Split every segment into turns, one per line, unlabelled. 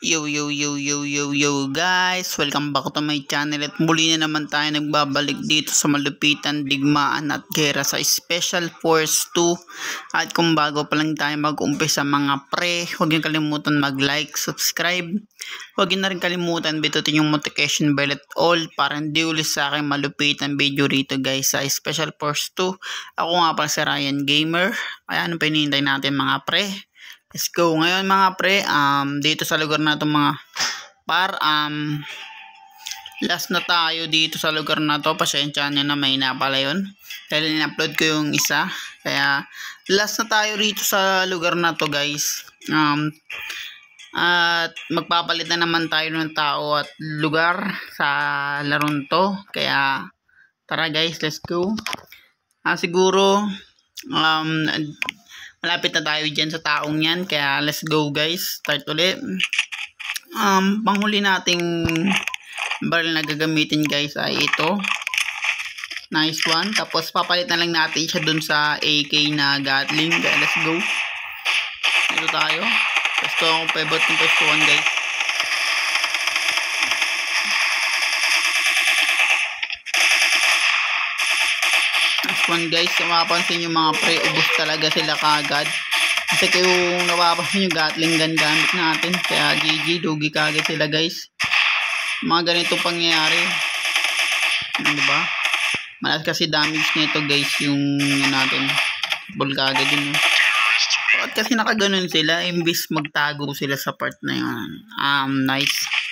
Yo yo yo yo yo yo guys, welcome back to my channel at muli na naman tayo nagbabalik dito sa malupitan, digmaan at gera sa Special Force 2. At kung bago pa lang tayo mag-umpisa mga pre, huwag niyo kalimutan mag-like, subscribe. Huwag niyo na rin kalimutan bitutin yung notification bell at all para hindi ulit sa akin malupitan video rito guys sa Special Force 2. Ako nga pala si Ryan Gamer. Kaya ano pa hinihintay natin mga pre? Let's go. Ngayon mga pre, dito sa lugar na to mga par, last na tayo dito sa lugar na to. Pasensya nyo na, may na pala yun. Dahil in-upload ko yung isa. Kaya last na tayo dito sa lugar na to guys. At magpapalit na naman tayo ng tao at lugar sa laron to. Kaya tara guys, let's go. Siguro malapit na tayo dyan sa taong yan. Kaya let's go guys. Start ulit. Panghuli nating barrel na gagamitin guys ay ito. Nice one. Tapos papalit na lang natin siya dun sa AK na Gatling. Kaya let's go. Ito tayo. Gusto akong pivot ng first one guys. One guys, kung mapapansin yung mga pre, ubos talaga sila kagad kasi kung napapansin yung Gatling gun gamit natin, kaya GG, dugi kagad sila guys. Mga ganitong pangyayari, diba? Malas kasi damage nito guys yung natin ball kagad yun, no? At kasi nakaganon sila imbis magtago sila sa part na yun. Nice.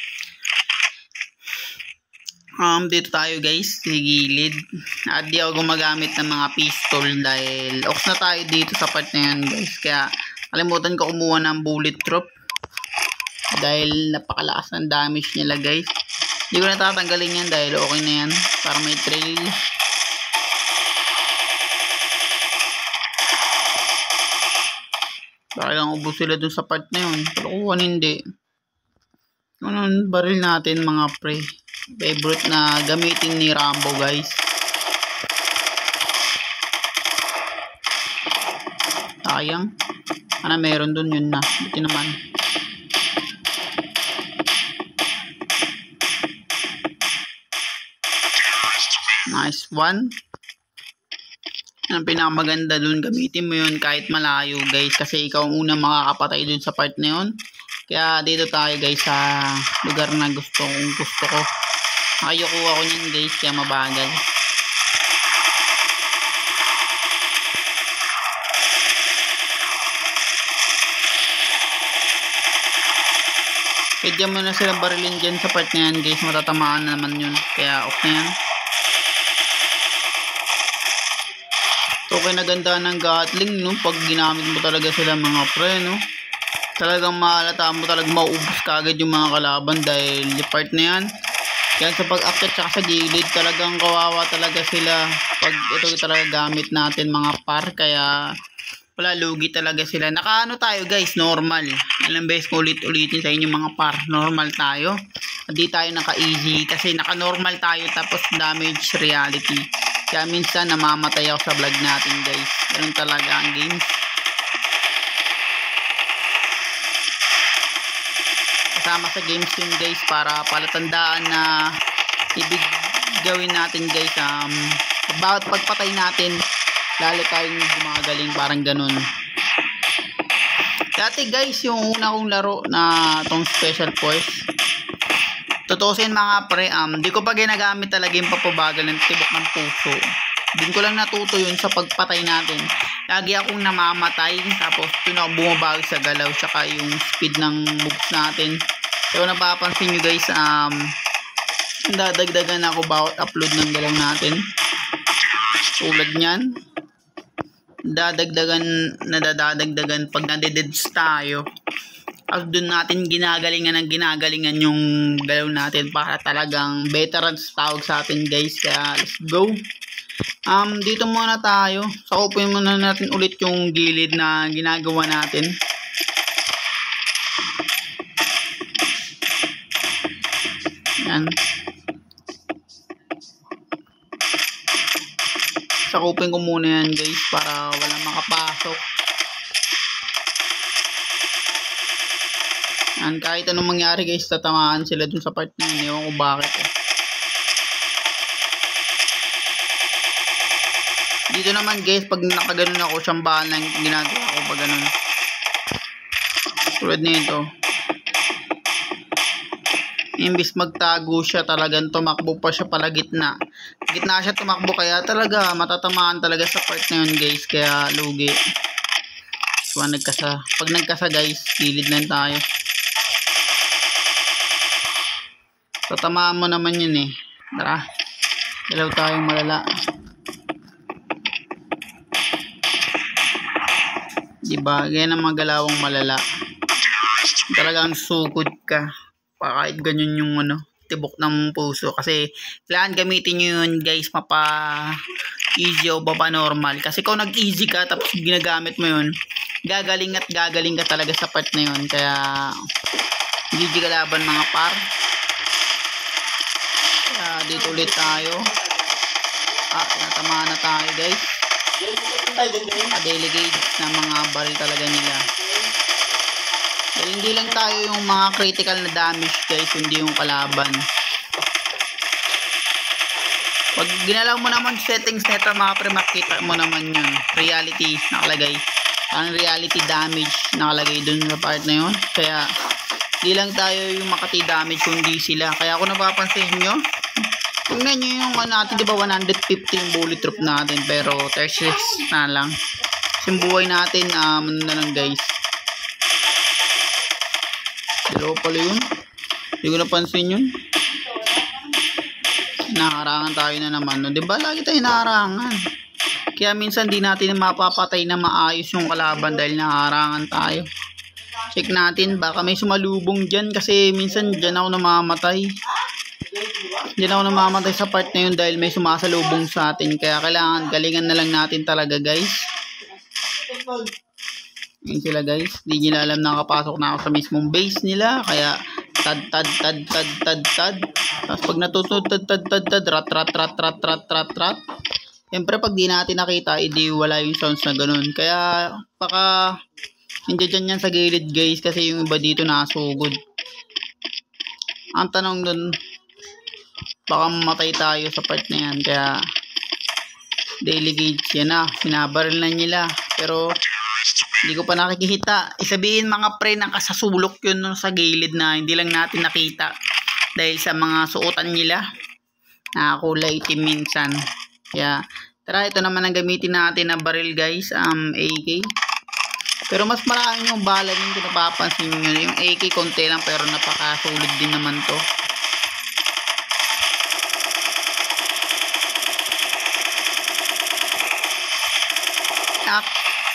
Dito tayo guys, sa gilid. At di ako gumagamit ng mga pistol dahil off na tayo dito sa part na yan guys. Kaya kalimutan ko kumuha ng bullet drop dahil napakalakas ng damage nila guys. Hindi ko natatanggalin yan dahil okay na yan para may trail. Baka lang ubos sila dun sa part na yun. Pero kung hindi, ano baril natin mga pre. Favorite na gamitin ni Rambo guys. Sayang. Meron dun yun na. Buti naman. Nice one. Ang pinakamaganda dun, gamitin mo yun kahit malayo guys. Kasi ikaw ang unang makakapatay dun sa part na yun. Kaya dito tayo guys sa lugar na gusto ko. Ayoko ako niyan guys, kaya mabagal. Pwede mo na silang barilin dyan sa part na yan guys, matatamaan na naman yun. Kaya off na yan. Okay na ganda ng Gatling, no? Pag ginamit mo talaga sila mga pre, no? Talagang mahalata mo, talagang mauubos kagad yung mga kalaban dahil yung part na yan. Yan sa pag-akyat tsaka sa gilid, talagang kawawa talaga sila pag ito talaga gamit natin mga par. Kaya wala, lugi talaga sila. Nakaano tayo guys, normal. Ilang beses ko ulit-ulitin sa inyo mga par, normal tayo. Hindi tayo naka-easy kasi naka-normal tayo tapos damage reality. Kaya minsan namamatay ako sa vlog natin guys. Ganun talaga ang games. Kasama sa games yun guys para palatandaan na ibig gawin natin guys, bawat pagpatay natin lalo tayong gumagaling, parang ganun. Dati guys yung una kong laro na tong Special Force, tutusin mga pre, di ko pa ginagamit talaga yung papabagal ng tibok ng puso. Din ko lang natuto yun sa pagpatay natin. Lagi akong namamatay tapos yun ako bumabawi sa galaw tsaka yung speed ng moves natin. So napapansin nyo guys, dadagdagan ako bawat upload ng galaw natin. Tulad nyan, nadadagdagan pag nadededs tayo. At doon natin ginagalingan yung galaw natin para talagang veterans tawag sa atin guys. Kaya let's go. Dito muna tayo. Sakupin muna natin ulit yung gilid na ginagawa natin. Yan. Sakupin ko muna yan guys para walang makapasok. Kahit anong mangyari guys, tatamaan sila dun sa part na yun. Ewan ko bakit eh. Dito naman guys, pag nakaganon ako, siyambahan lang ginagawa ko pag ganun. Tulad nito. Imbis magtago siya, talagang tumakbo pa siya pala gitna. Gitna siya tumakbo, kaya talaga matatamaan talaga sa part na yun guys, kaya lugi. So, pag nagkasa guys, gilid lang tayo. Tatamaan mo naman yun eh. Tara, ilaw tayong malala. Diba, ganyan ang mga galawang malala. Talagang sugod ka. Kahit ganyan yung tibok ng puso. Kasi kailangan gamitin nyo yun guys, mapa easy o baba normal. Kasi kung nag easy ka tapos ginagamit mo yun, gagaling at gagaling ka talaga sa part na yun. Kaya GG kalaban mga par. Kaya dito ulit tayo. Tinatamaan na tayo guys. Delegate na mga baril talaga nila. Dahil hindi lang tayo yung mga critical na damage guys, hindi yung kalaban. Pag ginalaw mo naman settings nito mga pre, makita mo naman yun. Reality nakalagay. Ang reality damage nakalagay dun sa part na yun. Kaya hindi lang tayo yung makati damage kundi sila. Kaya kung napapansin nyo, tingnan nyo yung natin, diba 150 yung bullet drop natin, pero 36 na lang. Kasi buhay natin ano na lang guys. Pero pala yun, hindi ko napansin yun. Nakarangan tayo na naman, no? Diba lagi tayo nakarangan? Kaya minsan di natin mapapatay na maayos yung kalaban dahil nakarangan tayo. Check natin, baka may sumalubong dyan, kasi minsan dyan ako namamatay. Diyan ako namamatay sa part na yun dahil may sumasalubong sa atin. Kaya kailangan galingan na lang natin talaga guys. Yun sila guys. Hindi nila alam na nakapasok na ako sa mismong base nila. Kaya tad. Tapos pag natutod tad. Rat. Siyempre pag di natin nakita, edi wala yung sounds na ganun. Kaya baka hindi dyan yan sa gilid guys. Kasi yung iba dito nakasugod. Ang tanong dun, baka mamatay tayo sa part na yan. Kaya daily gauge yan na, sinabaril na nila, pero hindi ko pa nakikita. Isabihin mga pre, nakasasulok yun sa gilid na hindi lang natin nakita dahil sa mga suotan nila na kulay itim minsan. Kaya tara, ito naman ang gamitin natin na baril guys, AK. Pero mas marami yung bala din kung napapansin nyo. Yung AK konti lang pero napakasulit din naman to.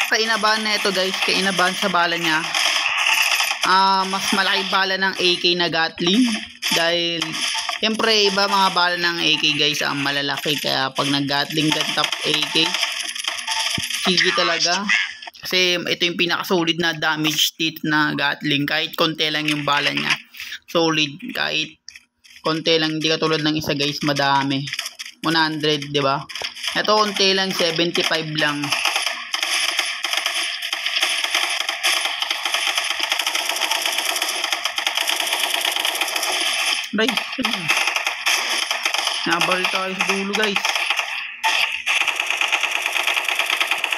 Kainabahan na ito guys, kainabahan sa bala niya. Mas malaki bala ng AK na Gatling. Dahil siyempre iba mga bala ng AK guys ang malalaki. Kaya pag nag-Gatling gun top AK, sige talaga. Kasi ito yung pinakasolid na damage dito na Gatling. Kahit konti lang yung bala niya, solid. Kahit konti lang, hindi katulad ng isa guys, madami. 100, diba? Ito konti lang, 75 lang. Guys, nabaril tayo sa dulo guys.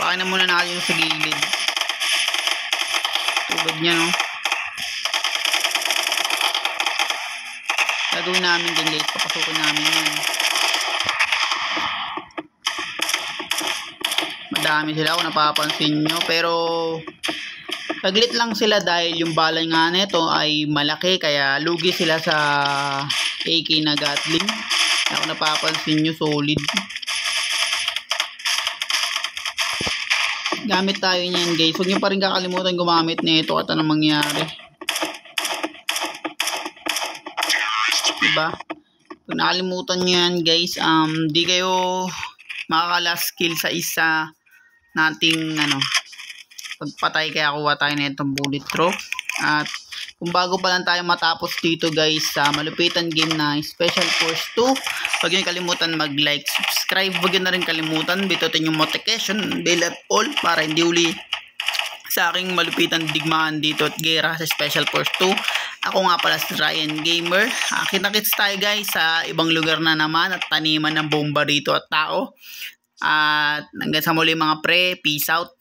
Pakain na muna natin sa gilid. Tulad niya, no? Gagawin namin din guys, papasukin namin yan. Madami sila kung napapansin nyo, pero saglit lang sila dahil yung bala nga nito ay malaki, kaya lugi sila sa AK na Gatling. Kaya kung napapansin nyo, solid. Gamit tayo niyan guys. Huwag nyo pa rin kakalimutan gumamit nito at anong mangyari. Diba? Kung nakalimutan nyo yan guys, di kayo makaka-last kill sa isa nating pagpatay. Kaya kuha tayo na itong bullet throw. At kung bago pa lang tayo matapos dito guys sa malupitan game na Special Force 2, huwag nyo kalimutan mag-like, subscribe. Huwag nyo na rin kalimutan bitutin yung notification bell at all para hindi uli sa aking malupitan digmaan dito at gera sa Special Force 2. Ako nga pala si Ryan Gamer. Kita-kits tayo guys sa ibang lugar na naman at taniman ng bomba rito at tao. At hanggang sa muli mga pre, peace out.